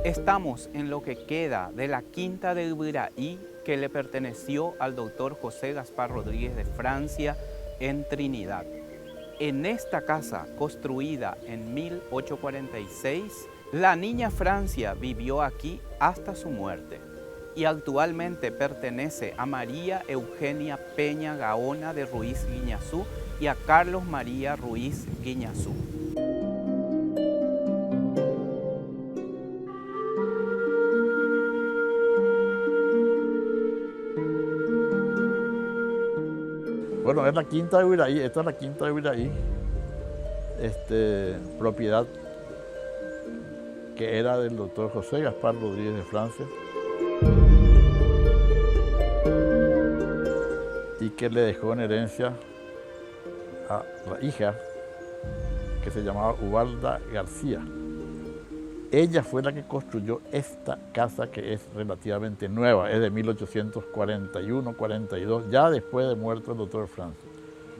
Estamos en lo que queda de la quinta de Ibiraí que le perteneció al doctor José Gaspar Rodríguez de Francia en Trinidad. En esta casa, construida en 1846, la niña Francia vivió aquí hasta su muerte y actualmente pertenece a María Eugenia Peña Gaona de Ruiz Guiñazú y a Carlos María Ruiz Guiñazú. Bueno, es la quinta de Ibiraí, esta es la quinta de Ibiraí, propiedad que era del doctor José Gaspar Rodríguez de Francia y que le dejó en herencia a la hija que se llamaba Ubalda García. Ella fue la que construyó esta casa que es relativamente nueva, es de 1841-42, ya después de muerto el doctor Francia.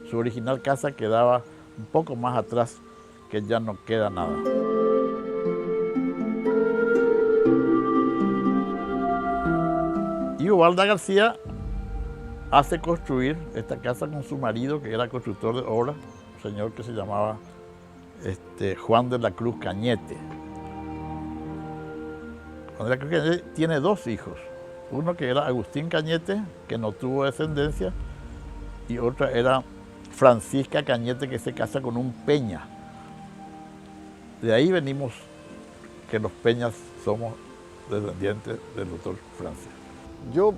Su original casa quedaba un poco más atrás, que ya no queda nada. Y Ubalda García hace construir esta casa con su marido, que era constructor de obras, un señor que se llamaba Juan de la Cruz Cañete. Juan de la Cruz Cañete tiene dos hijos, uno que era Agustín Cañete, que no tuvo descendencia, y otra era Francisca Cañete, que se casa con un Peña. De ahí venimos que los Peñas somos descendientes del doctor Francia. Yo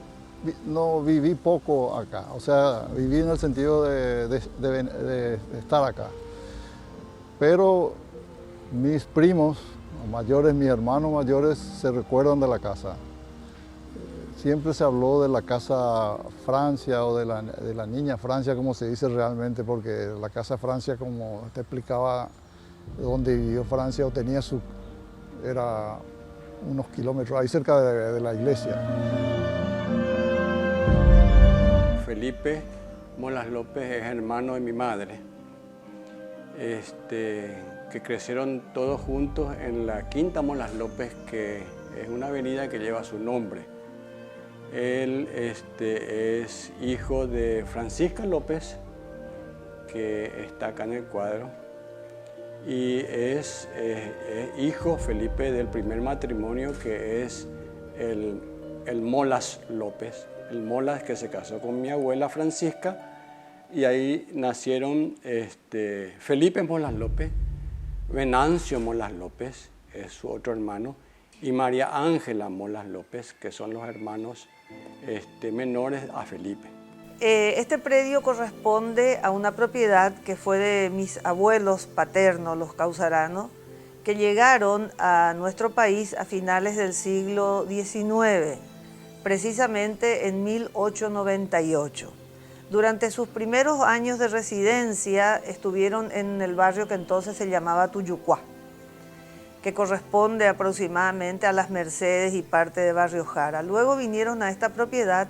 no viví poco acá, o sea, viví en el sentido de estar acá. Pero mis primos mayores, mis hermanos mayores, se recuerdan de la casa. Siempre se habló de la casa Francia o de la niña Francia, como se dice realmente, porque la casa Francia, como te explicaba, donde vivió Francia o tenía era unos kilómetros ahí cerca de la iglesia. Felipe Molas López es hermano de mi madre, que crecieron todos juntos en la Quinta Molas López, que es una avenida que lleva su nombre. Él es hijo de Francisca López, que está acá en el cuadro, y es hijo Felipe del primer matrimonio, que es el Molas López. El Molas, que se casó con mi abuela Francisca, y ahí nacieron Felipe Molas López, Venancio Molas López, es su otro hermano, y María Ángela Molas López, que son los hermanos menores a Felipe. Este predio corresponde a una propiedad que fue de mis abuelos paternos, los Causaranos, que llegaron a nuestro país a finales del siglo XIX, precisamente en 1898. Durante sus primeros años de residencia estuvieron en el barrio que entonces se llamaba Tuyucuá, que corresponde aproximadamente a Las Mercedes y parte de Barrio Jara. Luego vinieron a esta propiedad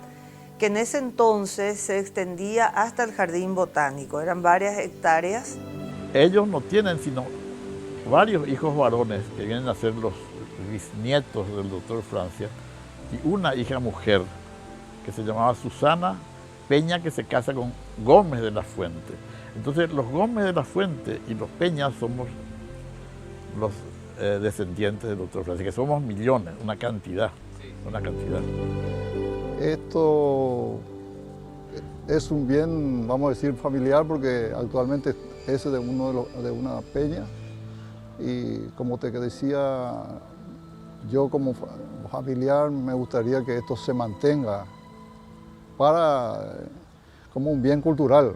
que en ese entonces se extendía hasta el Jardín Botánico, eran varias hectáreas. Ellos no tienen sino varios hijos varones que vienen a ser los bisnietos del doctor Francia, y una hija mujer que se llamaba Susana Peña, que se casa con Gómez de la Fuente. Entonces los Gómez de la Fuente y los Peñas somos los descendientes del doctor Francia, que somos millones, una cantidad. Esto es un bien, vamos a decir, familiar, porque actualmente es de una peña, y como te decía, yo como familiar me gustaría que esto se mantenga como un bien cultural.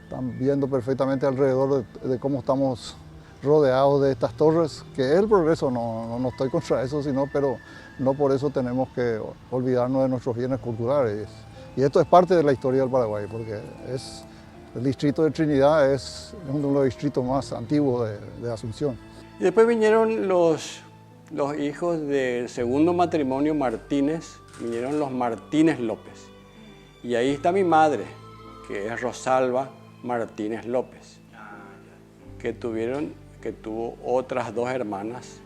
Están viendo perfectamente alrededor de cómo estamos rodeados de estas torres, que es el progreso, no estoy contra eso, pero no por eso tenemos que olvidarnos de nuestros bienes culturales. Y esto es parte de la historia del Paraguay, porque el distrito de Trinidad es uno de los distritos más antiguos de Asunción. Y después vinieron los hijos del segundo matrimonio Martínez, vinieron los Martínez López. Y ahí está mi madre, que es Rosalba Martínez López, que tuvo otras dos hermanas,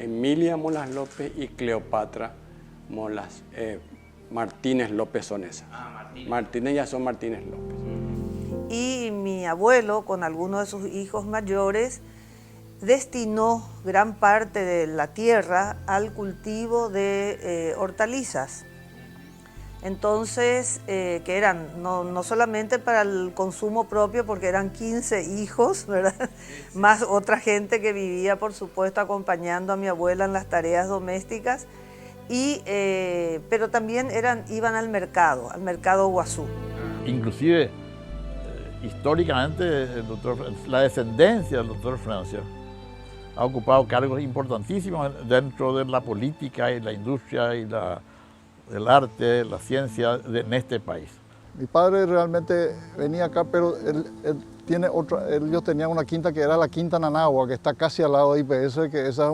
Emilia Molas López y Cleopatra Martínez López son esas. Martínez ya son Martínez López. Y mi abuelo, con algunos de sus hijos mayores, destinó gran parte de la tierra al cultivo de hortalizas. Entonces, que eran no solamente para el consumo propio, porque eran 15 hijos, ¿verdad? Más otra gente que vivía, por supuesto, acompañando a mi abuela en las tareas domésticas, pero también iban al mercado Guazú. Inclusive, históricamente, la descendencia del doctor Francia ha ocupado cargos importantísimos dentro de la política y la industria y el arte, la ciencia en este país. Mi padre realmente venía acá, pero ellos tenían una quinta que era la Quinta Nanagua, que está casi al lado de IPS, que esa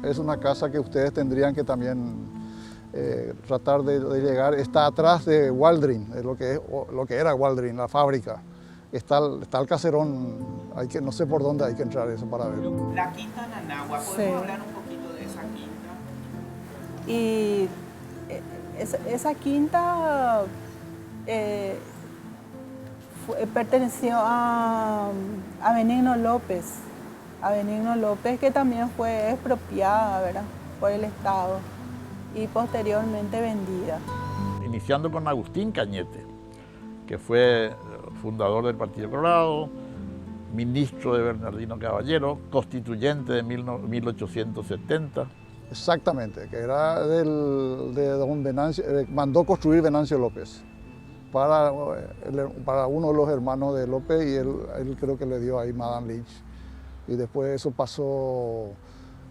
es una casa que ustedes tendrían que también tratar de llegar. Está atrás de Waldrin, lo que era Waldrin, la fábrica. Está el caserón, no sé por dónde hay que entrar eso para verlo. La Quinta Nanagua, ¿podemos hablar un poquito de esa quinta? Y esa quinta perteneció a Benigno López, que también fue expropiada, ¿verdad?, por el Estado y posteriormente vendida. Iniciando con Agustín Cañete, que fue fundador del Partido Colorado, ministro de Bernardino Caballero, constituyente de 1870. Exactamente, que era de don Venancio, mandó construir Venancio López para uno de los hermanos de López, y él creo que le dio ahí Madame Lynch. Y después eso pasó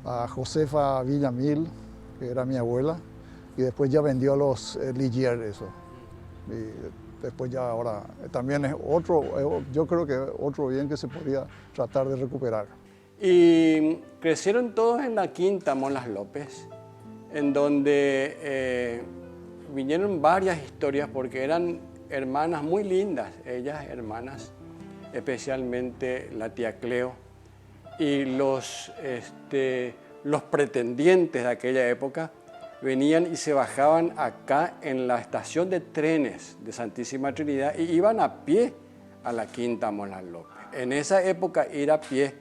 a Josefa Villamil, que era mi abuela, y después ya vendió a los Ligier eso. Y después ya ahora también es yo creo que otro bien que se podría tratar de recuperar. Y crecieron todos en la Quinta Molas López, en donde vinieron varias historias porque eran hermanas muy lindas, ellas hermanas, especialmente la tía Cleo, y los pretendientes de aquella época venían y se bajaban acá en la estación de trenes de Santísima Trinidad y iban a pie a la Quinta Molas López. En esa época ir a pie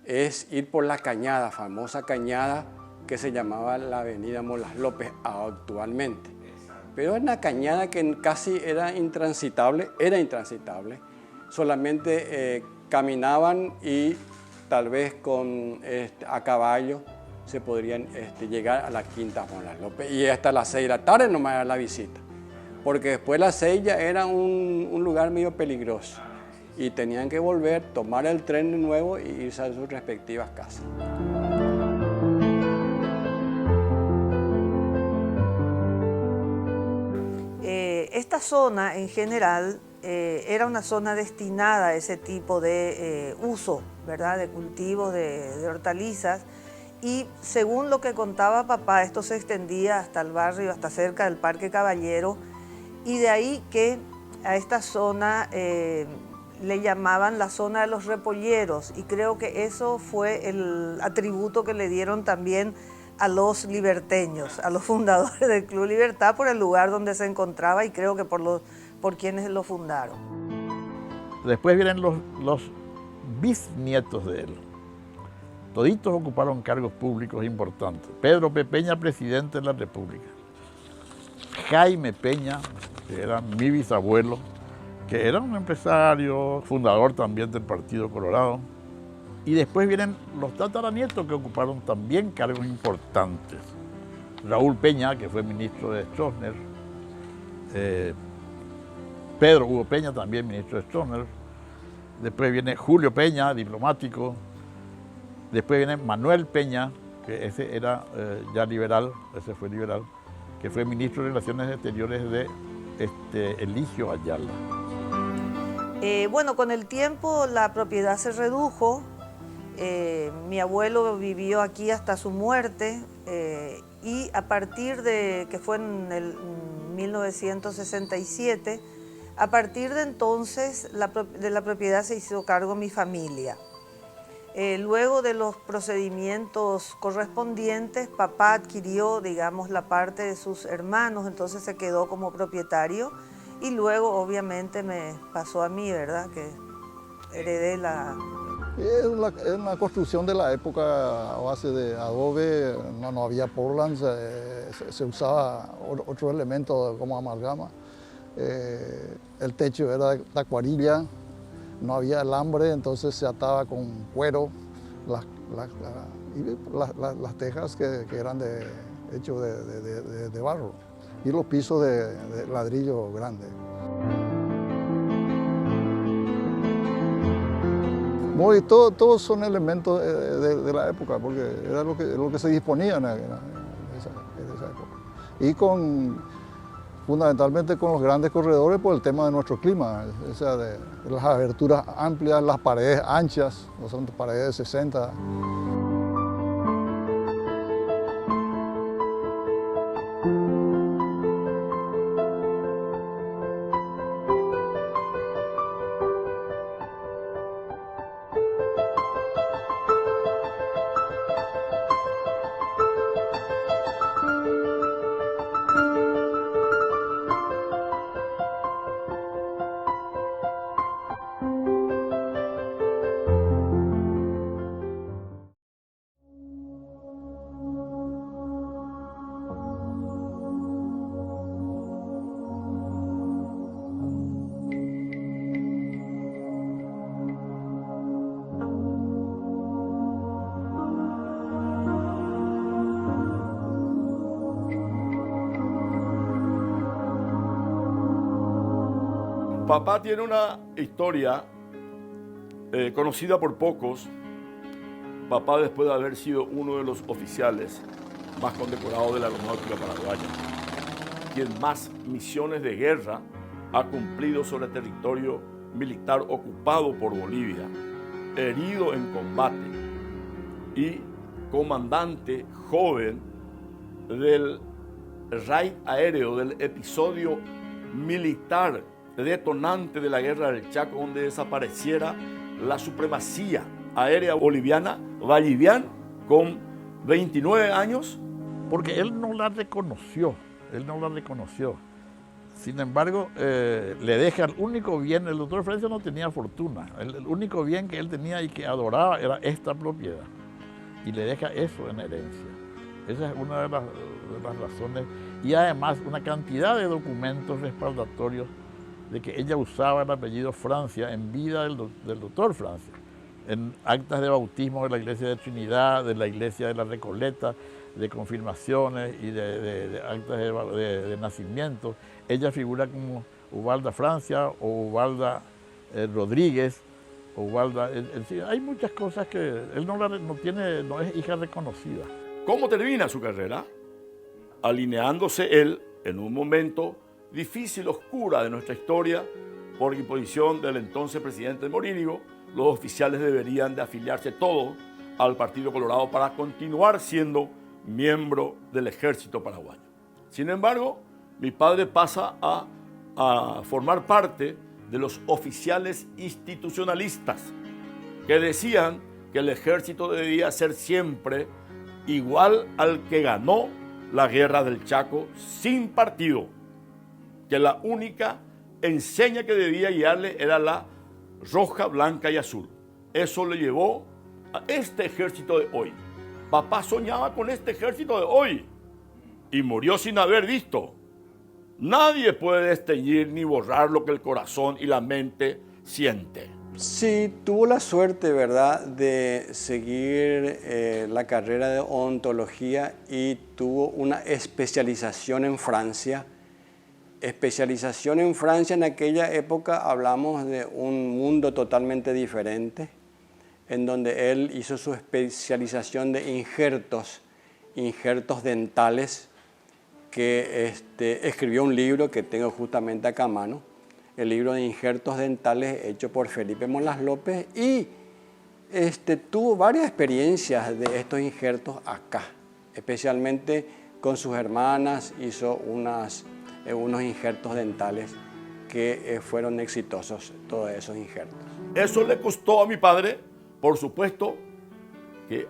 es ir por la cañada, famosa cañada que se llamaba la Avenida Molas López actualmente. Pero es una cañada que casi era intransitable, solamente caminaban y tal vez a caballo se podrían llegar a la Quinta Molas López. Y hasta las 6 de la tarde nomás era la visita, porque después de las 6 ya era un lugar medio peligroso y tenían que volver, tomar el tren de nuevo e irse a sus respectivas casas. Esta zona en general era una zona destinada a ese tipo de uso, ¿verdad?, de cultivos de hortalizas, y según lo que contaba papá, esto se extendía hasta el barrio, hasta cerca del Parque Caballero, y de ahí que a esta zona le llamaban la zona de los repolleros, y creo que eso fue el atributo que le dieron también a los liberteños, a los fundadores del Club Libertad, por el lugar donde se encontraba y creo que por quienes lo fundaron. Después vienen los bisnietos de él. Toditos ocuparon cargos públicos importantes. Pedro P. Peña, presidente de la República. Jaime Peña, que era mi bisabuelo, que era un empresario, fundador también del Partido Colorado. Y después vienen los tataranietos que ocuparon también cargos importantes. Raúl Peña, que fue ministro de Stroessner. Pedro Hugo Peña, también ministro de Stroessner. Después viene Julio Peña, diplomático. Después viene Manuel Peña, que ese era ya liberal, que fue ministro de Relaciones Exteriores de Eligio Ayala. Bueno, con el tiempo la propiedad se redujo. Mi abuelo vivió aquí hasta su muerte y a partir de que fue en el 1967, a partir de entonces de la propiedad se hizo cargo mi familia. Luego de los procedimientos correspondientes, papá adquirió, digamos, la parte de sus hermanos, entonces se quedó como propietario y luego obviamente me pasó a mí, ¿verdad? Que heredé la... Es una construcción de la época a base de adobe, no había Portland, se usaba otro elemento como amalgama. El techo era de acuarilla, no había alambre, entonces se ataba con cuero las tejas que eran hechas de barro y los pisos de ladrillo grande. Todos son elementos de la época, porque era lo que se disponía en esa época. Y fundamentalmente con los grandes corredores por el tema de nuestro clima, o sea, de las aberturas amplias, las paredes anchas, no son paredes de 60. Papá tiene una historia conocida por pocos. Papá, después de haber sido uno de los oficiales más condecorados de la aeronáutica paraguaya, quien más misiones de guerra ha cumplido sobre el territorio militar ocupado por Bolivia, herido en combate y comandante joven del raid aéreo, del episodio militar detonante de la guerra del Chaco, donde desapareciera la supremacía aérea boliviana, Vallivian, con 29 años. Porque él no la reconoció, Sin embargo, le deja el único bien, el doctor Francia no tenía fortuna, el único bien que él tenía y que adoraba era esta propiedad. Y le deja eso en herencia. Esa es una de las razones. Y además una cantidad de documentos respaldatorios de que ella usaba el apellido Francia en vida del doctor Francia, en actas de bautismo de la iglesia de Trinidad, de la iglesia de la Recoleta, de confirmaciones y de actas de nacimiento. Ella figura como Ubalda Francia o Ubalda Rodríguez, o Ubalda, hay muchas cosas que él no es hija reconocida. ¿Cómo termina su carrera? Alineándose él en un momento difícil, oscura de nuestra historia, por imposición del entonces presidente Morínigo. Los oficiales deberían de afiliarse todos al Partido Colorado para continuar siendo miembro del ejército paraguayo. Sin embargo, mi padre pasa a formar parte de los oficiales institucionalistas que decían que el ejército debía ser siempre igual al que ganó la guerra del Chaco, sin partido, que la única enseña que debía guiarle era la roja, blanca y azul. Eso le llevó a este ejército de hoy. Papá soñaba con este ejército de hoy y murió sin haber visto. Nadie puede desteñir ni borrar lo que el corazón y la mente siente. Sí, tuvo la suerte, ¿verdad?, de seguir la carrera de odontología y tuvo una especialización en Francia. Especialización en Francia, en aquella época hablamos de un mundo totalmente diferente, en donde él hizo su especialización de injertos dentales, que escribió un libro que tengo justamente acá a mano, el libro de injertos dentales hecho por Felipe Molas López, y tuvo varias experiencias de estos injertos acá, especialmente con sus hermanas, hizo unos injertos dentales que fueron exitosos, todos esos injertos. Eso le costó a mi padre, por supuesto, que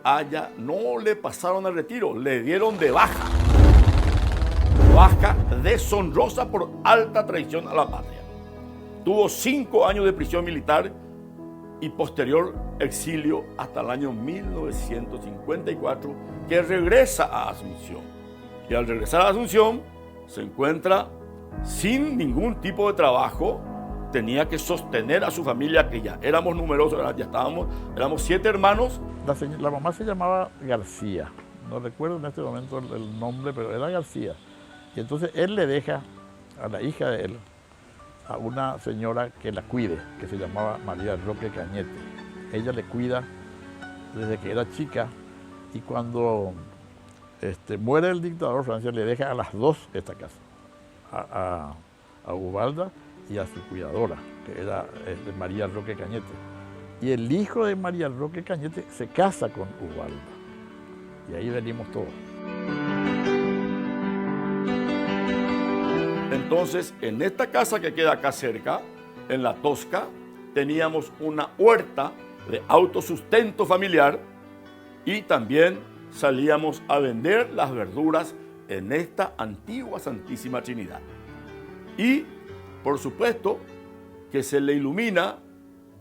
no le pasaron al retiro, le dieron de baja. Baja deshonrosa por alta traición a la patria. Tuvo 5 años de prisión militar y posterior exilio hasta el año 1954, que regresa a Asunción. Y al regresar a Asunción, se encuentra sin ningún tipo de trabajo. Tenía que sostener a su familia, que ya éramos numerosos, éramos 7 hermanos. La mamá se llamaba García, no recuerdo en este momento el nombre, pero era García. Y entonces él le deja a la hija de él a una señora que la cuide, que se llamaba María Roque Cañete. Ella le cuida desde que era chica, y cuando muere el dictador, Francia le deja a las 2 esta casa, a Ubalda y a su cuidadora, que era María Roque Cañete. Y el hijo de María Roque Cañete se casa con Ubalda. Y ahí venimos todos. Entonces, en esta casa que queda acá cerca, en La Tosca, teníamos una huerta de autosustento familiar y también salíamos a vender las verduras en esta antigua Santísima Trinidad. Y, por supuesto, que se le ilumina,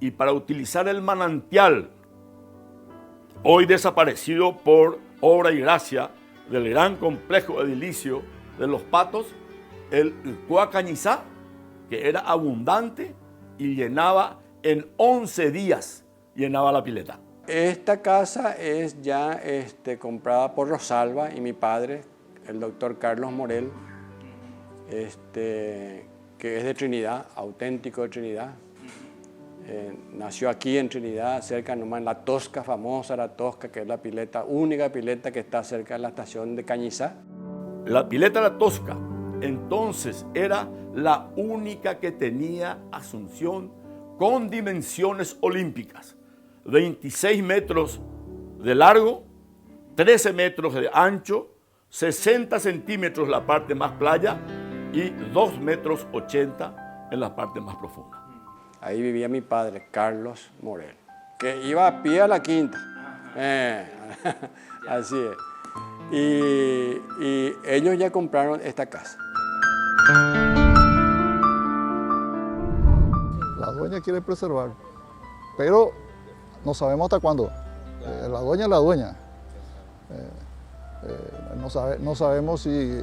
y para utilizar el manantial, hoy desaparecido por obra y gracia del gran complejo edilicio de Los Patos, el Cuá Cañizá, que era abundante y llenaba en 11 días, llenaba la pileta. Esta casa es ya comprada por Rosalba y mi padre, el doctor Carlos Morel, que es de Trinidad, auténtico de Trinidad. Nació aquí en Trinidad, cerca nomás en La Tosca, famosa La Tosca, que es la pileta, única pileta que está cerca de la estación de Cañizá. La pileta La Tosca, entonces, era la única que tenía Asunción con dimensiones olímpicas. 26 metros de largo, 13 metros de ancho, 60 centímetros la parte más playa y 2,80 metros en la parte más profunda. Ahí vivía mi padre, Carlos Morel, que iba a pie a la quinta. Así es. Y ellos ya compraron esta casa. La dueña quiere preservar, pero no sabemos hasta cuándo. La dueña es la dueña. No sabemos si...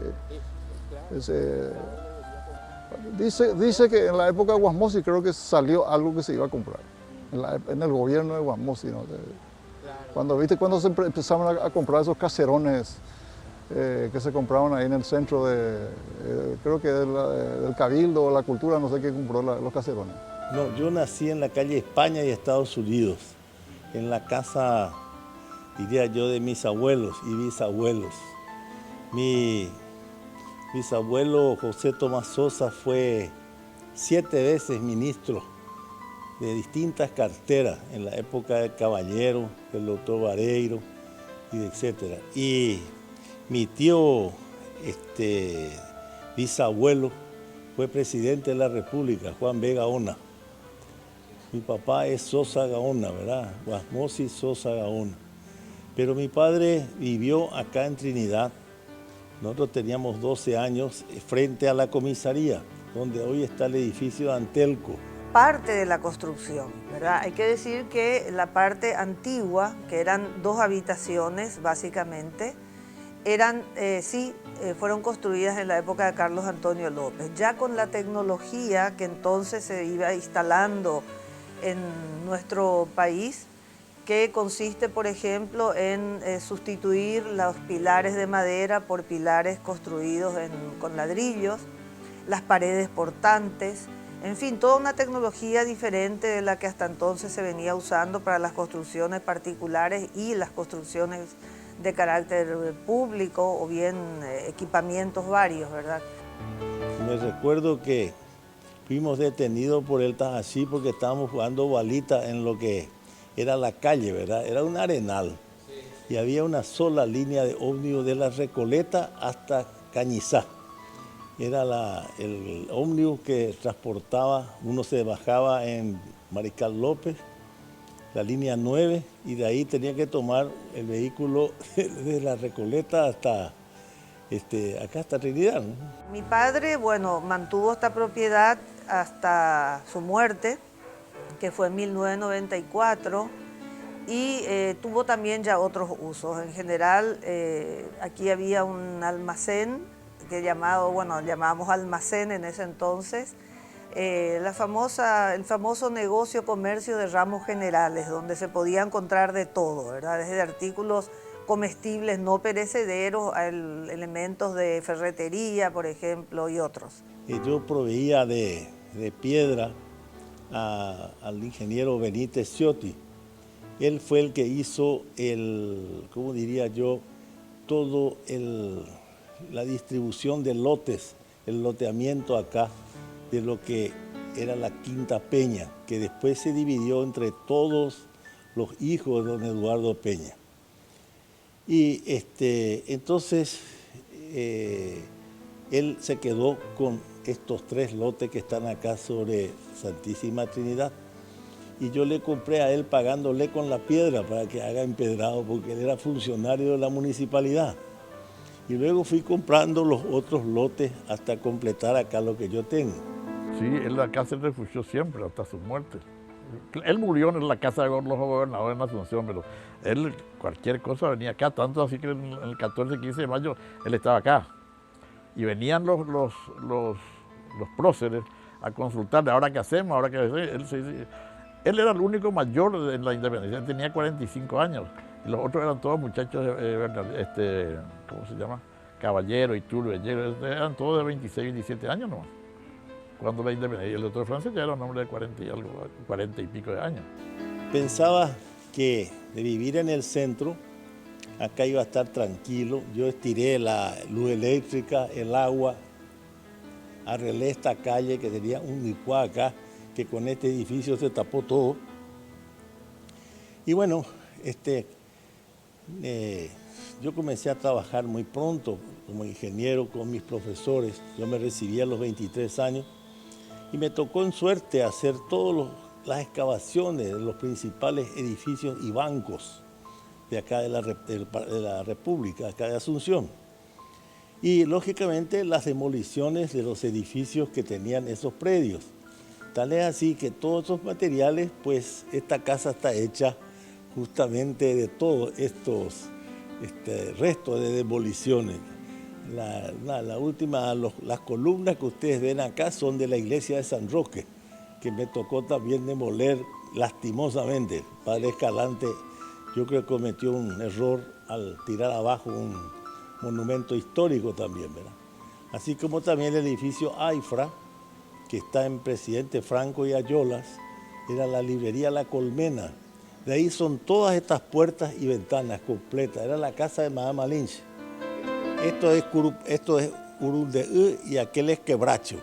Dice que en la época de Guasmosi creo que salió algo que se iba a comprar. En el gobierno de Guasmosi, ¿no? Cuando se empezaron a comprar esos caserones que se compraban ahí en el centro creo que del Cabildo o la Cultura, no sé qué compró los caserones. No, yo nací en la calle España y Estados Unidos, en la casa, diría yo, de mis abuelos y bisabuelos. Mi bisabuelo José Tomás Sosa fue 7 veces ministro de distintas carteras en la época del Caballero, del doctor Vareiro, y etcétera. Y mi tío, bisabuelo, fue presidente de la República, Juan B. Gaona. Mi papá es Sosa Gaona, ¿verdad? Guasmosi Sosa Gaona. Pero mi padre vivió acá en Trinidad. Nosotros teníamos 12 años frente a la comisaría, donde hoy está el edificio de Antelco. Parte de la construcción, ¿verdad? Hay que decir que la parte antigua, que eran 2 habitaciones básicamente, fueron construidas en la época de Carlos Antonio López. Ya con la tecnología que entonces se iba instalando en nuestro país, que consiste, por ejemplo, en sustituir los pilares de madera por pilares construidos con ladrillos, las paredes portantes, en fin, toda una tecnología diferente de la que hasta entonces se venía usando para las construcciones particulares y las construcciones de carácter público o bien equipamientos varios, ¿verdad? Me recuerdo que fuimos detenidos por el Tajací porque estábamos jugando balita en lo que era la calle, ¿verdad? Era un arenal. Y había una sola línea de ómnibus de la Recoleta hasta Cañizá. Era el ómnibus que transportaba, uno se bajaba en Mariscal López la línea 9, y de ahí tenía que tomar el vehículo de la Recoleta hasta acá hasta Trinidad, ¿no? Mi padre, bueno, mantuvo esta propiedad hasta su muerte, que fue en 1994, y tuvo también ya otros usos. En general, aquí había un almacén llamábamos almacén en ese entonces, el famoso negocio comercio de ramos generales, donde se podía encontrar de todo, ¿verdad? Desde artículos comestibles no perecederos a elementos de ferretería, por ejemplo, y otros. Yo proveía de piedra al ingeniero Benítez Ciotti. Él fue el que hizo ¿cómo diría yo? La distribución de lotes, el loteamiento acá de lo que era la Quinta Peña, que después se dividió entre todos los hijos de don Eduardo Peña. Y entonces él se quedó con estos 3 lotes que están acá sobre Santísima Trinidad. Y yo le compré a él pagándole con la piedra para que haga empedrado, porque él era funcionario de la municipalidad. Y luego fui comprando los otros lotes hasta completar acá lo que yo tengo. Sí, él acá se refugió siempre hasta su muerte. Él murió en la casa de los gobernadores en Asunción, pero él cualquier cosa venía acá, tanto así que en el 14 y 15 de mayo él estaba acá. Y venían los próceres a consultarle, ¿ahora qué hacemos? ¿Ahora qué hacemos? Él era el único mayor en la independencia, él tenía 45 años. Y los otros eran todos muchachos, ¿cómo se llama? Caballero y Tulio, eran todos de 26, 27 años nomás. Cuando la independencia, el doctor Francia ya era un hombre de 40 y pico de años. Pensaba que de vivir en el centro, acá iba a estar tranquilo. Yo estiré la luz eléctrica, el agua, arreglé esta calle que tenía un licuá acá, que con este edificio se tapó todo. Y bueno, yo comencé a trabajar muy pronto como ingeniero con mis profesores. Yo me recibí a los 23 años y me tocó en suerte hacer todas las excavaciones de los principales edificios y bancos de acá de la República, acá de Asunción. Y lógicamente las demoliciones de los edificios que tenían esos predios. Tal es así que todos esos materiales, pues esta casa está hecha justamente de todos estos restos de demoliciones. La última, las columnas que ustedes ven acá son de la iglesia de San Roque, que me tocó también demoler lastimosamente. El padre Escalante, yo creo que cometió un error al tirar abajo un monumento histórico también, ¿verdad? Así como también el edificio AIFRA, que está en Presidente Franco y Ayolas, era la librería La Colmena. De ahí son todas estas puertas y ventanas completas. Era la casa de Madame Lynch. Esto es Urundeú y aquel es Quebracho.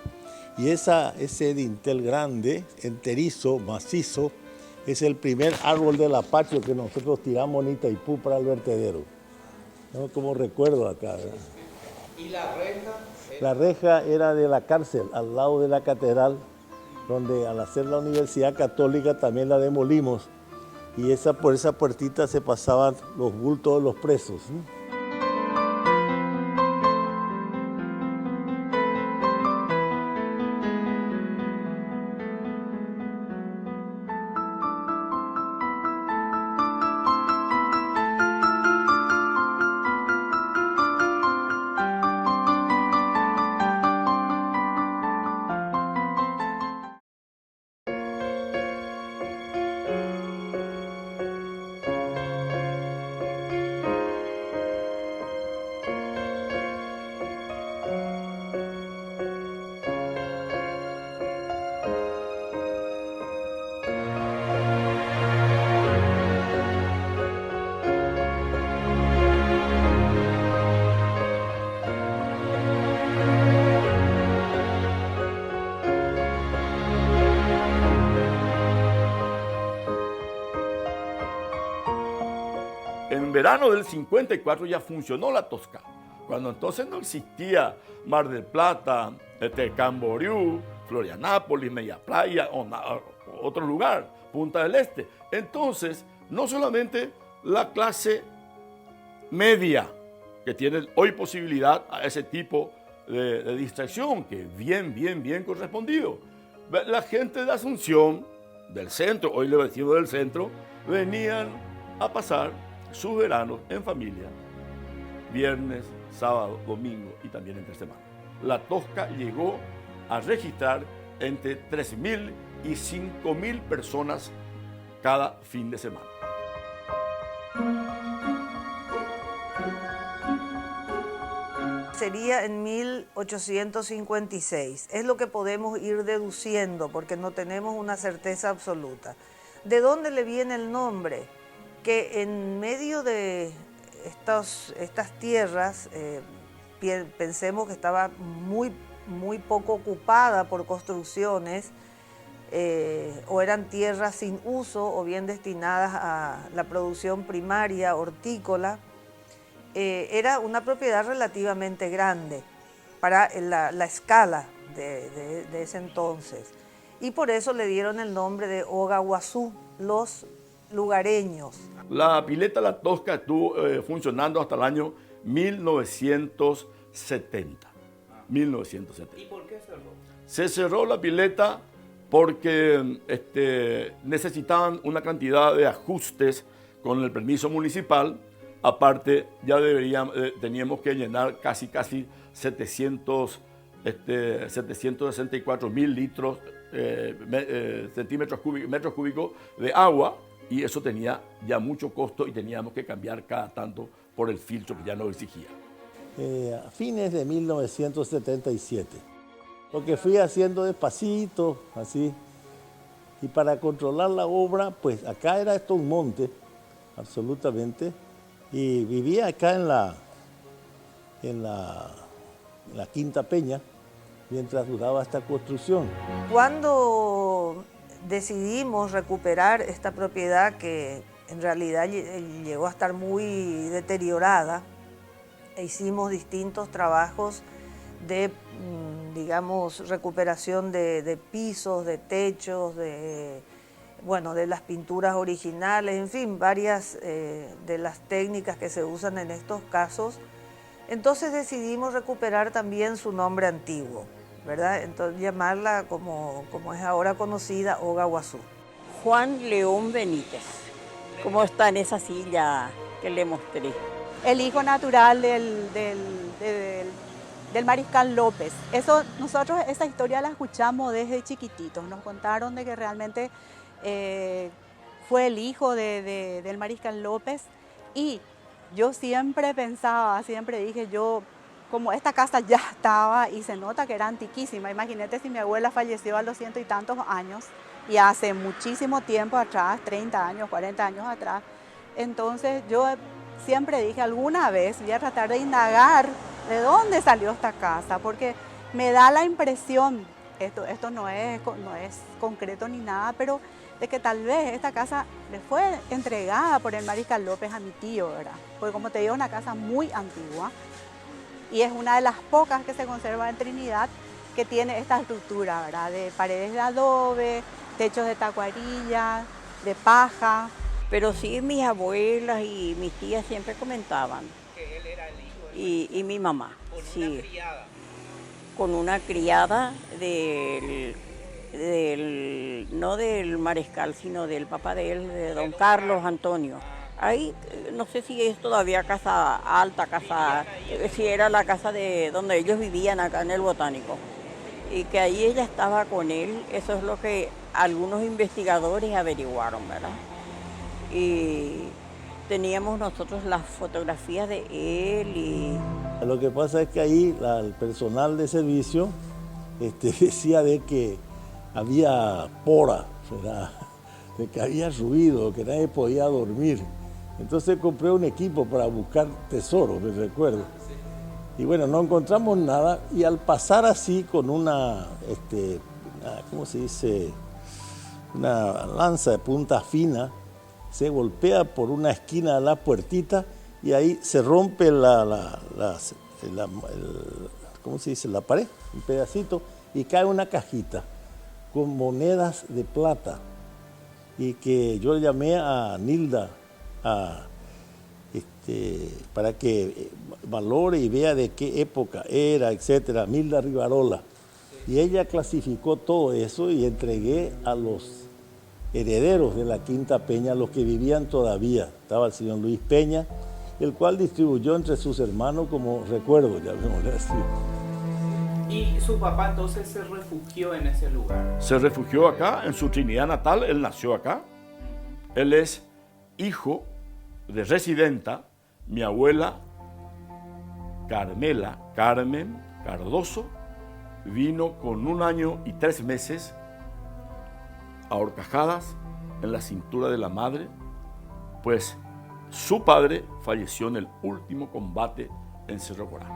Y ese dintel grande, enterizo, macizo, es el primer árbol del apacho que nosotros tiramos en Itaipú para el vertedero. ¿No? Como recuerdo acá, ¿verdad? ¿Y la reja? La reja era de la cárcel, al lado de la catedral, donde al hacer la Universidad Católica también la demolimos. Y por esa puertita se pasaban los bultos de los presos, ¿no? En verano del 54 ya funcionó la Tosca, cuando entonces no existía Mar del Plata, Camboriú, Florianápolis, Media Playa o otro lugar. Punta del Este. Entonces, no solamente la clase media, que tiene hoy posibilidad a ese tipo de distracción, que bien correspondido. La gente de Asunción, del centro, hoy le decimos del centro, venían a pasar sus veranos en familia, viernes, sábado, domingo y también entre semana. La Tosca llegó a registrar entre 3.000 y 5.000 personas cada fin de semana. Sería en 1856. Es lo que podemos ir deduciendo porque no tenemos una certeza absoluta. ¿De dónde le viene el nombre? Que en medio de estas tierras, pensemos que estaba muy poco ocupada por construcciones, o eran tierras sin uso o bien destinadas a la producción primaria hortícola. Era una propiedad relativamente grande para la escala de ese entonces. Y por eso le dieron el nombre de Ogaguazú, los lugareños. La pileta La Tosca estuvo funcionando hasta el año 1970. 1970. ¿Y por qué cerró? Se cerró la pileta porque necesitaban una cantidad de ajustes con el permiso municipal. Aparte, ya teníamos que llenar casi 764.000 litros, metros cúbicos de agua, y eso tenía ya mucho costo y teníamos que cambiar cada tanto por el filtro que ya no exigía. A fines de 1977, lo que fui haciendo despacito, así, y para controlar la obra, pues acá era esto un monte, absolutamente. Y vivía acá en la Quinta Peña mientras duraba esta construcción. Cuando decidimos recuperar esta propiedad que en realidad llegó a estar muy deteriorada, e hicimos distintos trabajos de, digamos, recuperación de pisos, de techos, de las pinturas originales, en fin, varias de las técnicas que se usan en estos casos. Entonces decidimos recuperar también su nombre antiguo, ¿verdad? Entonces llamarla como es ahora conocida, Ogaguazú. Juan León Benítez, como está en esa silla que le mostré. El hijo natural del Mariscal López. Nosotros esa historia la escuchamos desde chiquititos. Nos contaron de que realmente fue el hijo del Mariscal López, y yo siempre pensaba, siempre dije yo, como esta casa ya estaba y se nota que era antiquísima, imagínate si mi abuela falleció a los 100 y tantos años y hace muchísimo tiempo atrás, 30 años, 40 años atrás, entonces yo siempre dije alguna vez voy a tratar de indagar de dónde salió esta casa, porque me da la impresión, esto no es concreto ni nada, pero de que tal vez esta casa le fue entregada por el Mariscal López a mi tío, ¿verdad? Porque como te digo, es una casa muy antigua y es una de las pocas que se conserva en Trinidad que tiene esta estructura, ¿verdad? De paredes de adobe, techos de tacuarilla, de paja. Pero sí, mis abuelas y mis tías siempre comentaban. Que él era el hijo. Y mi mamá. Con sí. una criada. Con una criada no del mariscal, sino del papá de él, de don Carlos Antonio. Ahí, no sé si es todavía casa alta, si era la casa de donde ellos vivían acá en el Botánico. Y que ahí ella estaba con él, eso es lo que algunos investigadores averiguaron, ¿verdad? Y teníamos nosotros las fotografías de él y... Lo que pasa es que ahí el personal de servicio decía de que había pora, ¿verdad? De que había ruido, que nadie podía dormir. Entonces compré un equipo para buscar tesoros, me recuerdo. Y bueno, no encontramos nada y al pasar así con una ¿cómo se dice? Una lanza de punta fina, se golpea por una esquina de la puertita y ahí se rompe ¿cómo se dice? La pared, un pedacito, y cae una cajita con monedas de plata. y que yo le llamé a Nilda para que valore y vea de qué época era, etcétera, Nilda Rivarola. Y ella clasificó todo eso y entregué a los herederos de la Quinta Peña, los que vivían todavía. Estaba el señor Luis Peña, el cual distribuyó entre sus hermanos como recuerdo, llamémosle así. ¿Y su papá entonces se refugió en ese lugar? Se refugió acá, en su Trinidad natal, él nació acá. Él es hijo de residenta, mi abuela Carmen Cardoso, vino con 1 año y 3 meses a horcajadas en la cintura de la madre, pues su padre falleció en el último combate en Cerro Corá.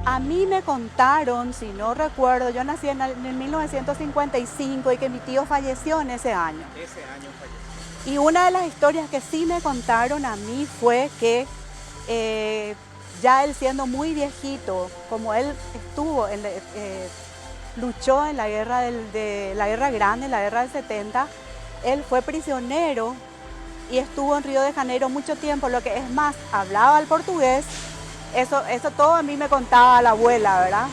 A mí me contaron, si no recuerdo, yo nací en 1955 y que mi tío falleció en ese año. Ese año falleció. Y una de las historias que sí me contaron a mí fue que ya él siendo muy viejito, como él estuvo, luchó en la guerra, la guerra grande, la guerra del 70, él fue prisionero y estuvo en Río de Janeiro mucho tiempo, lo que es más, hablaba el portugués. Eso todo a mí me contaba la abuela, ¿verdad?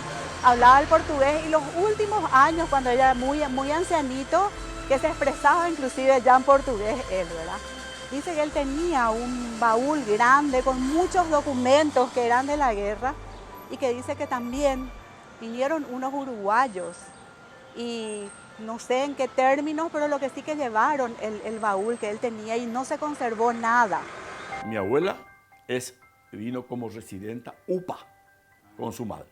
Hablaba el portugués y los últimos años, cuando ella era muy ancianito, que se expresaba inclusive ya en portugués él, ¿verdad? Dice que él tenía un baúl grande con muchos documentos que eran de la guerra y que dice que también vinieron unos uruguayos y no sé en qué términos, pero lo que sí que llevaron el baúl que él tenía y no se conservó nada. Mi abuela vino como residenta UPA con su madre.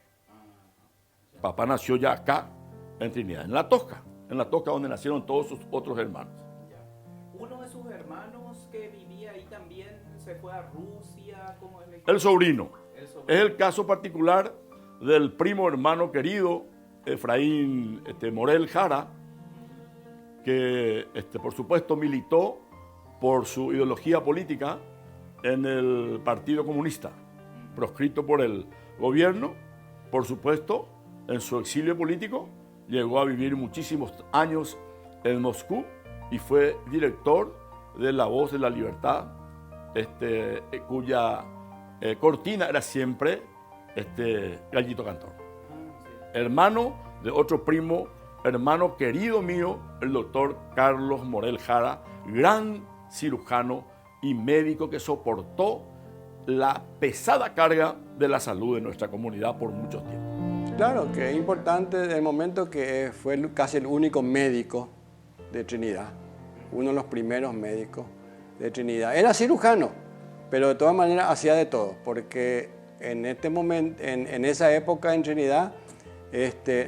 Papá nació ya acá, en Trinidad, en La Tosca donde nacieron todos sus otros hermanos. Uno de sus hermanos que vivía ahí también se fue a Rusia. ¿Cómo es la historia? El sobrino. Es el caso particular del primo hermano querido, Efraín Morel Jara, que por supuesto militó por su ideología política en el Partido Comunista, proscrito por el gobierno, por supuesto, en su exilio político, llegó a vivir muchísimos años en Moscú y fue director de La Voz de la Libertad, cuya cortina era siempre Gallito Cantor. Hermano de otro primo, hermano querido mío, el doctor Carlos Morel Jara, gran cirujano y médico que soportó la pesada carga de la salud de nuestra comunidad por mucho tiempo. Claro que es importante el momento que fue casi el único médico de Trinidad, uno de los primeros médicos de Trinidad. Era cirujano, pero de todas maneras hacía de todo, porque en este momento, en esa época en Trinidad,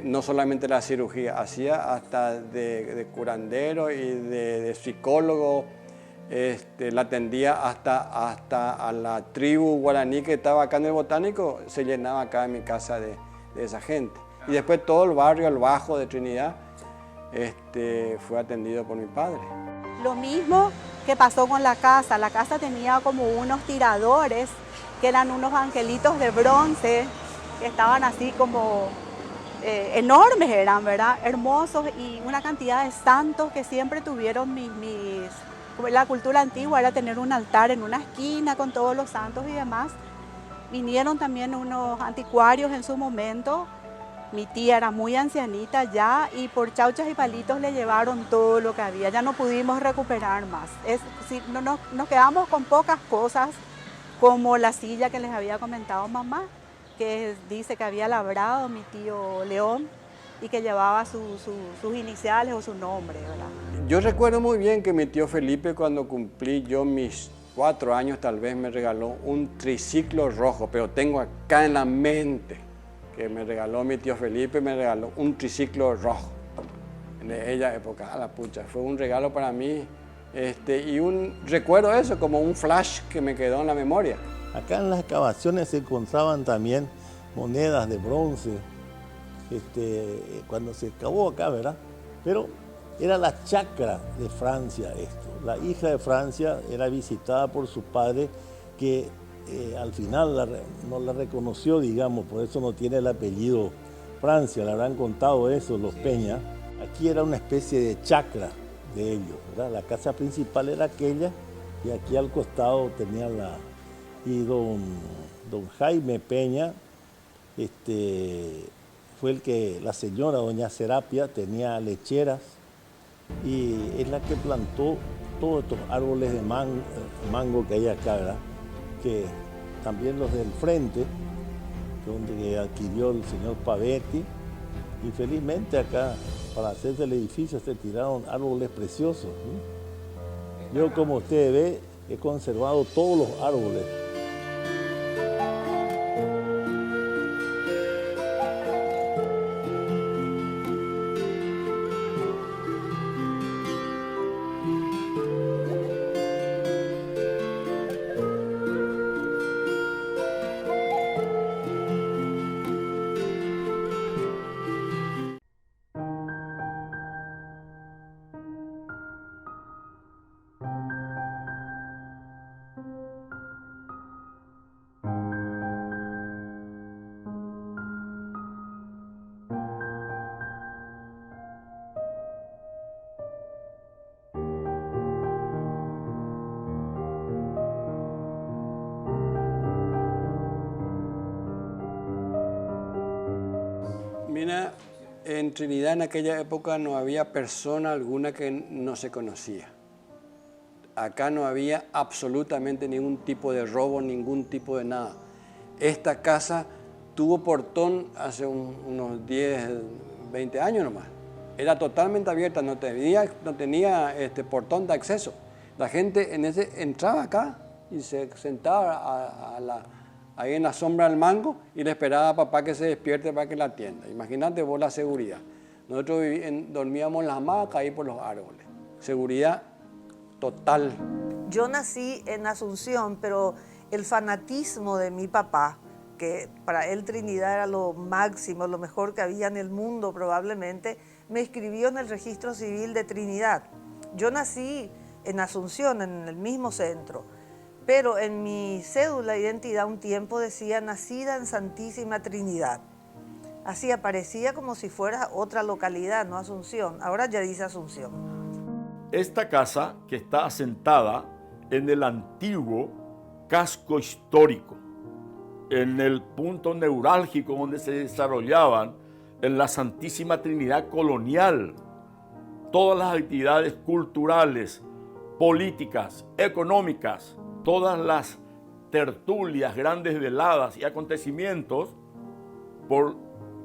no solamente la cirugía, hacía hasta de curandero y de psicólogo. La atendía hasta a la tribu guaraní que estaba acá en el Botánico, se llenaba acá en mi casa de esa gente. Y después todo el barrio, el Bajo de Trinidad, fue atendido por mi padre. Lo mismo que pasó con la casa tenía como unos tiradores, que eran unos angelitos de bronce, que estaban así como enormes eran, ¿verdad? Hermosos, y una cantidad de santos que siempre tuvieron la cultura antigua era tener un altar en una esquina con todos los santos y demás. Vinieron también unos anticuarios en su momento. Mi tía era muy ancianita ya y por chauchas y palitos le llevaron todo lo que había. Ya no pudimos recuperar más. Nos quedamos con pocas cosas, como la silla que les había comentado mamá, que dice que había labrado mi tío León y que llevaba sus iniciales o su nombre, ¿verdad? Yo recuerdo muy bien que mi tío Felipe, cuando cumplí yo mis 4 años, tal vez me regaló un triciclo rojo, pero tengo acá en la mente que me regaló mi tío Felipe, me regaló un triciclo rojo. En aquella época, a la pucha, fue un regalo para mí y recuerdo eso como un flash que me quedó en la memoria. Acá en las excavaciones se encontraban también monedas de bronce, cuando se excavó acá, ¿verdad? Pero era la chacra de Francia esto. La hija de Francia era visitada por su padre, que al final no la reconoció, digamos, por eso no tiene el apellido Francia, le habrán contado eso los Peña. Aquí era una especie de chacra de ellos, ¿verdad? La casa principal era aquella y aquí al costado tenía y don Jaime Peña, fue el que, la señora doña Serapia tenía lecheras y es la que plantó todos estos árboles de mango que hay acá, ¿verdad? Que también los del frente, donde adquirió el señor Pavetti, y felizmente acá para hacerse el edificio se tiraron árboles preciosos, ¿sí? Yo, como usted ve, he conservado todos los árboles. Mira, en Trinidad en aquella época no había persona alguna que no se conocía. Acá no había absolutamente ningún tipo de robo, ningún tipo de nada. Esta casa tuvo portón hace unos 10, 20 años nomás. Era totalmente abierta, no tenía portón de acceso. La gente entraba acá y se sentaba ahí en la sombra del mango y le esperaba a papá que se despierte para que la atienda. Imagínate vos la seguridad. Nosotros dormíamos en las hamacas ahí por los árboles. Seguridad total. Yo nací en Asunción, pero el fanatismo de mi papá, que para él Trinidad era lo máximo, lo mejor que había en el mundo probablemente, me inscribió en el registro civil de Trinidad. Yo nací en Asunción, en el mismo centro, pero en mi cédula de identidad un tiempo decía nacida en Santísima Trinidad. Así aparecía como si fuera otra localidad, no Asunción. Ahora ya dice Asunción. Esta casa, que está asentada en el antiguo casco histórico, en el punto neurálgico donde se desarrollaban en la Santísima Trinidad colonial todas las actividades culturales, políticas, económicas, todas las tertulias, grandes veladas y acontecimientos, por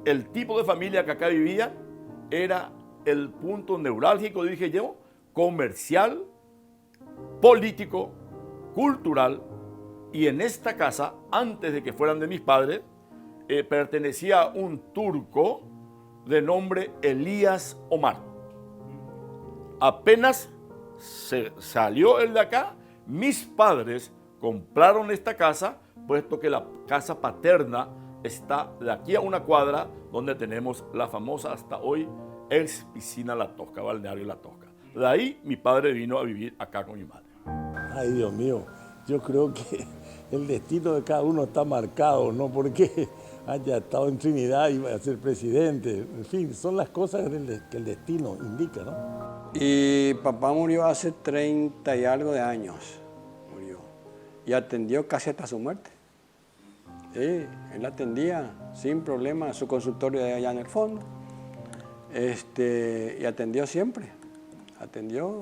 el tipo de familia que acá vivía, era el punto neurálgico, dije yo, comercial, político, cultural. Y en esta casa, antes de que fueran de mis padres, pertenecía a un turco de nombre Elías Omar. Apenas se salió el de acá, mis padres compraron esta casa, puesto que la casa paterna está de aquí a una cuadra, donde tenemos la famosa hasta hoy ex piscina La Tosca, balneario La Tosca. De ahí mi padre vino a vivir acá con mi madre. Ay, Dios mío, yo creo que el destino de cada uno está marcado, no porque haya estado en Trinidad y vaya a ser presidente. En fin, son las cosas que el destino indica, ¿no? Y papá murió hace 30 y algo de años, murió. Y atendió casi hasta su muerte. Sí, él atendía sin problema su consultorio de allá en el fondo. Y atendió siempre, atendió.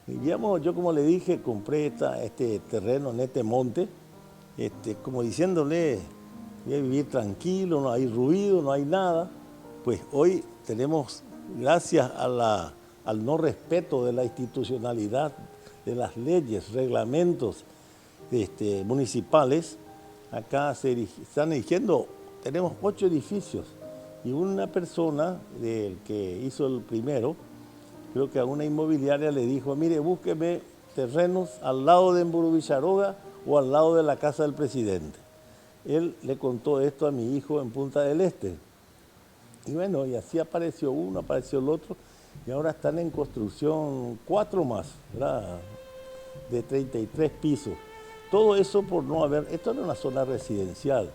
Digamos, yo como le dije, compré este terreno en este monte, como diciéndole, voy a vivir tranquilo, no hay ruido, no hay nada. Pues hoy tenemos, gracias al no respeto de la institucionalidad, de las leyes, reglamentos municipales, acá se están erigiendo, tenemos 8 edificios y una persona del que hizo el primero, creo que a una inmobiliaria le dijo, mire, búsqueme terrenos al lado de Mburubicharoga o al lado de la casa del presidente. Él le contó esto a mi hijo en Punta del Este. Y bueno, y así apareció uno, apareció el otro, y ahora están en construcción 4 más, ¿verdad? De 33 pisos. Todo eso por no haber, esto era una zona residencial.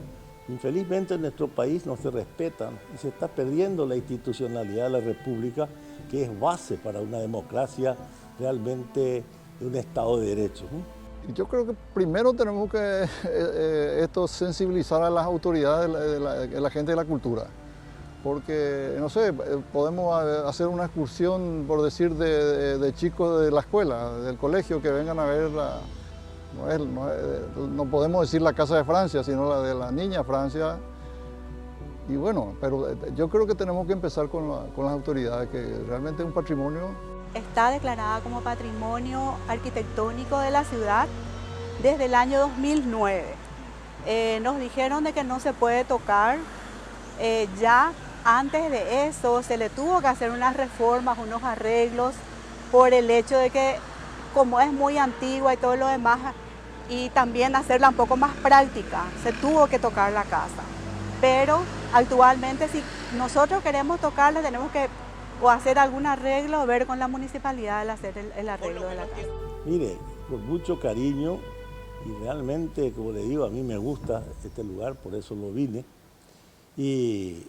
Infelizmente en nuestro país no se respetan y se está perdiendo la institucionalidad de la República que es base para una democracia realmente de un Estado de Derecho. Yo creo que primero tenemos que sensibilizar a las autoridades de la gente de la cultura. Porque, no sé, podemos hacer una excursión, por decir, de chicos de la escuela, del colegio, que vengan a ver no podemos decir la Casa de Francia, sino la de la Niña Francia. Y bueno, pero yo creo que tenemos que empezar con las autoridades, que realmente es un patrimonio. Está declarada como patrimonio arquitectónico de la ciudad desde el año 2009. Nos dijeron de que no se puede tocar. Ya antes de eso se le tuvo que hacer unas reformas, unos arreglos, por el hecho de que como es muy antigua y todo lo demás, y también hacerla un poco más práctica, se tuvo que tocar la casa. Pero actualmente si nosotros queremos tocarla tenemos que o hacer algún arreglo o ver con la municipalidad el hacer el arreglo de la casa. Mire, con mucho cariño y realmente, como le digo, a mí me gusta este lugar, por eso lo vine. Y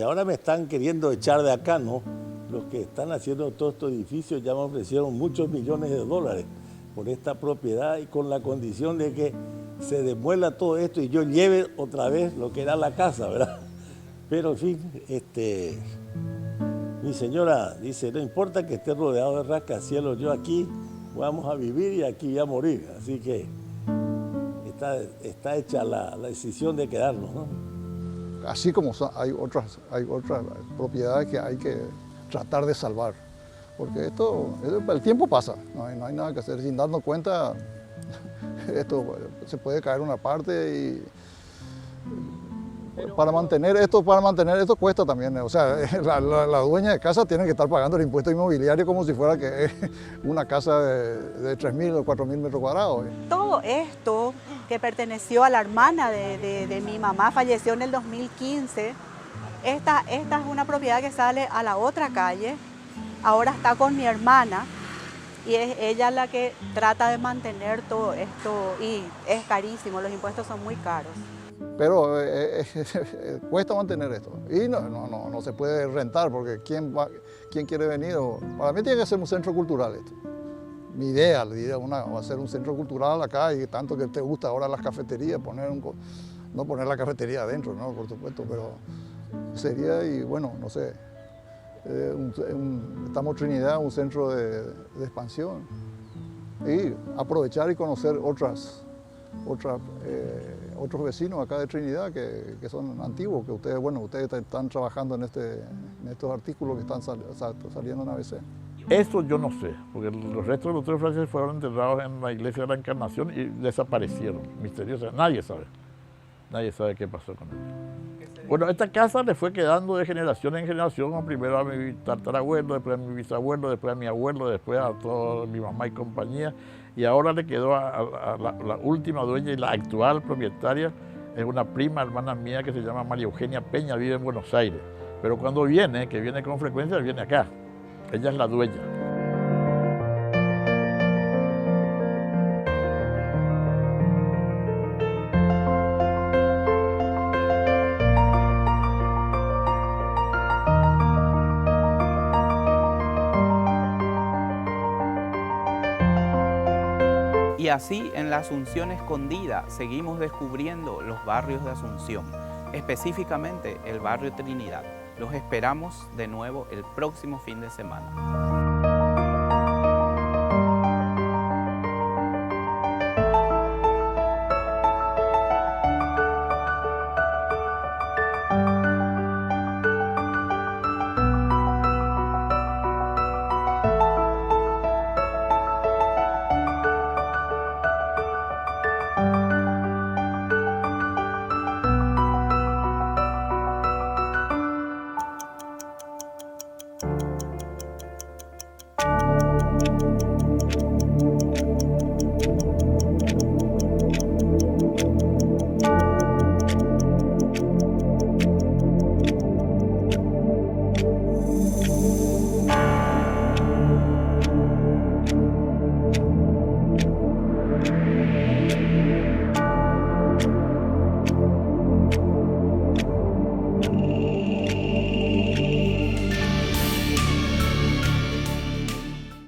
ahora me están queriendo echar de acá, ¿no? Los que están haciendo todos estos edificios ya me ofrecieron muchos millones de dólares por esta propiedad y con la condición de que se demuela todo esto y yo lleve otra vez lo que era la casa, ¿verdad? Pero en fin, mi señora dice, no importa que esté rodeado de rascacielos, yo aquí vamos a vivir y aquí voy a morir. Así que está hecha la decisión de quedarnos, ¿no? Así como hay otras propiedades que hay que tratar de salvar. Porque el tiempo pasa, no hay nada que hacer. Sin darnos cuenta, esto se puede caer una parte y para mantener esto cuesta también. O sea, la dueña de casa tiene que estar pagando el impuesto inmobiliario como si fuera que una casa de 3.000 o 4.000 metros cuadrados. Todo esto que perteneció a la hermana de mi mamá, falleció en el 2015. Esta es una propiedad que sale a la otra calle. Ahora está con mi hermana y es ella la que trata de mantener todo esto y es carísimo, los impuestos son muy caros. Pero cuesta mantener esto y no se puede rentar porque ¿quién quiere venir? Para mí tiene que ser un centro cultural esto. Mi idea va a ser un centro cultural acá y tanto que te gusta ahora las cafeterías, no poner la cafetería adentro, ¿no? Por supuesto, pero sería, y bueno, no sé, estamos Trinidad, un centro de expansión y aprovechar y conocer otros vecinos acá de Trinidad que son antiguos, que ustedes están trabajando en estos artículos que están saliendo en ABC. Eso yo no sé, porque los restos de los tres franceses fueron enterrados en la iglesia de la Encarnación y desaparecieron, misteriosamente. Nadie sabe qué pasó con ellos. Bueno, esta casa le fue quedando de generación en generación, primero a mi tatarabuelo, después a mi bisabuelo, después a mi abuelo, después a toda mi mamá y compañía, y ahora le quedó a la última dueña y la actual propietaria, es una prima hermana mía que se llama María Eugenia Peña, vive en Buenos Aires, pero cuando viene, que viene con frecuencia, viene acá. Ella es la dueña. Y así en la Asunción Escondida seguimos descubriendo los barrios de Asunción, específicamente el barrio Trinidad. Los esperamos de nuevo el próximo fin de semana.